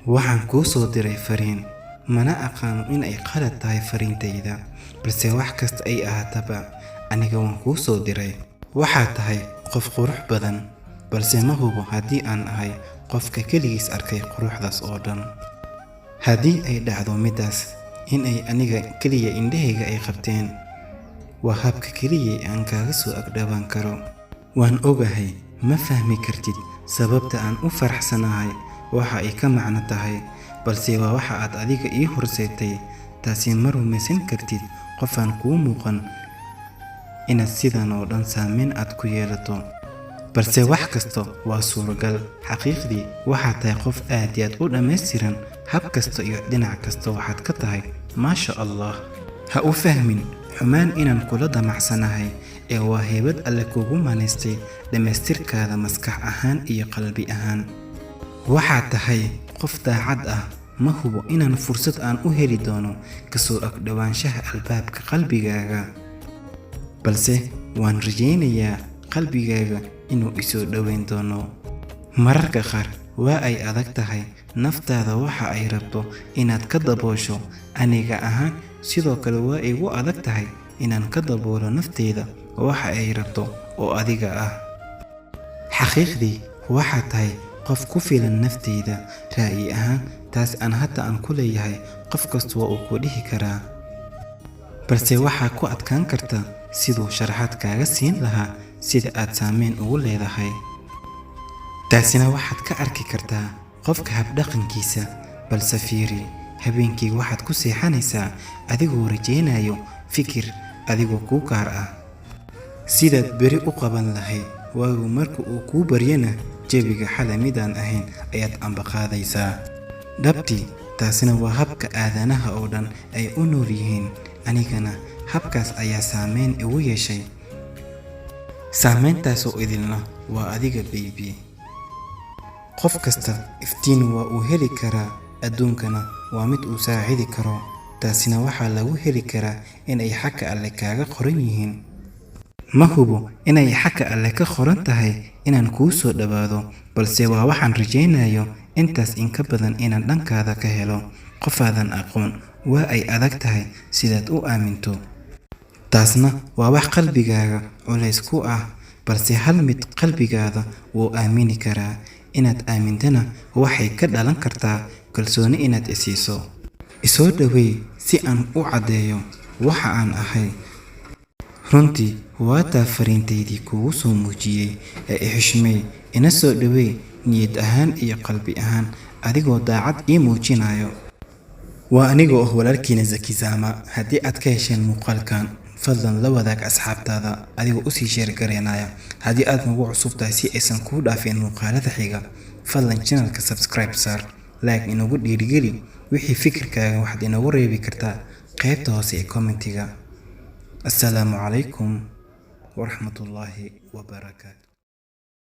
waxaan kuu soo diray fariin, mana aqaano in ay qalad tahay fariintayda, balse wax kasta ay ahaataba aniga waan kuu soo diray. Waxaad tahay qof qurux badan, balse ma hubo haddii aan ahay qofka keligiis arkay quruxdaas oo dhan. Haddii ay dhacdo midaas in ay aniga keliya indhahayga ay qabteen, waa habka keliya aan kaaga soo agdhawaan karo. Waan ogahay ma fahmi kartid sababta aan u faraxsanahay waxa ay ka macno tahay, balse waa waxa aad adiga ii horseetay. Taasi ma rumaysan kartid qof aan kuu muuqan inaad sidan oo dhan saameyn aad ku yeelato, balse wax kasta waa suuragal. Xaqiiqdii waxaad tahay qof aad iyo aad u dhammaystiran, hab kasta iyo dhinac kasta waxaad ka tahay maasha Allah. Ha u fahmin xumaan inaan kula damacsanahay, ee waa heybad alle kugu manaystay dhammaystirkaada maskax ahaan iyo qalbi ahaan. waxaad tahay qof daacad ah, ma hubo inaan fursad aan u heli doono kasoo agdhawaanshaha albaabka qalbigaaga, balse waan rajaynayaa qalbigaaga inuu isoo dhoweyn doono. Mararka qaar waa ay adag tahay naftaada waxa ay rabto inaad ka daboosho, aniga ahaan sidoo kale waa igu adag tahay inaan ka daboolo nafteyda waxa ay rabto oo adiga ah. xaqiiqdii waxaad tahay qof ku filan nafteyda ra'yi ahaan, taas aan hadda aan ku leeyahay qof kasta waa uu ku dhihi karaa, balse waxaa ku adkaan karta siduu sharaxaad kaaga siin lahaa sida aad saameyn ugu leedahay. taasina waxaad ka arki kartaa qofka habdhaqankiisa, balse fiiri, habeenkii waxaad ku seexanaysaa adigoo rajaynayo fikir adigoo kuu gaar ah, sidaad beri u qaban lahayd. waagu marka uu kuu baryana jawiga xalay midaan ahayn ayaad ambaqaadaysaa. dhabtii taasina waa habka aadanaha oo dhan ay u nool yihiin, anigana habkaas ayaa saameyn igu yeeshay. saameyntaasoo idilna waa adiga baby. qof kasta iftiin waa uu heli karaa, adduunkana waa mid uu saacidi karo. taasina waxaa lagu heli karaa inay xagga alle kaaga qoran yihiin. ma hubo inay xagga alle ka qoran tahay inaan kuu soo dhawaado, balse waa waxaan rajaynayo intaas in ka badan inaan dhankaada ka helo. qofaadan aqoon waa ay adag tahay sidaad u aaminto, taasna waa wax qalbigaaga culays ku ah, balse hal mid qalbigaada wuu aamini karaa. inaad aamintana waxay ka dhalan kartaa kalsooni inaad isiiso. isoo dhaweey si aan u caddeeyo waxa aan ahay. runtii waa taa fariintaydii kugu soo muujiyey ee ixishmey, ina soo dhaweey niyad ahaan iyo qalbi ahaan adigoo daacad ii muujinayo. waa anigoo walaalkiina Zaki Zama. haddii aad ka hesheen muuqaalkan, fadlan la wadaag asxaabtaada adigoo u sii sheer gareynaya. haddii aad nagu cusub tahay si aysan kuu dhaafin muuqaalada xiga, fadlan channelka subscribe saar, like inagu dhiirigeli. wixii fikirkaaga waxaad inagu reebi kartaa qaybta hoose ee commentiga. السلام عليكم ورحمة الله وبركاته.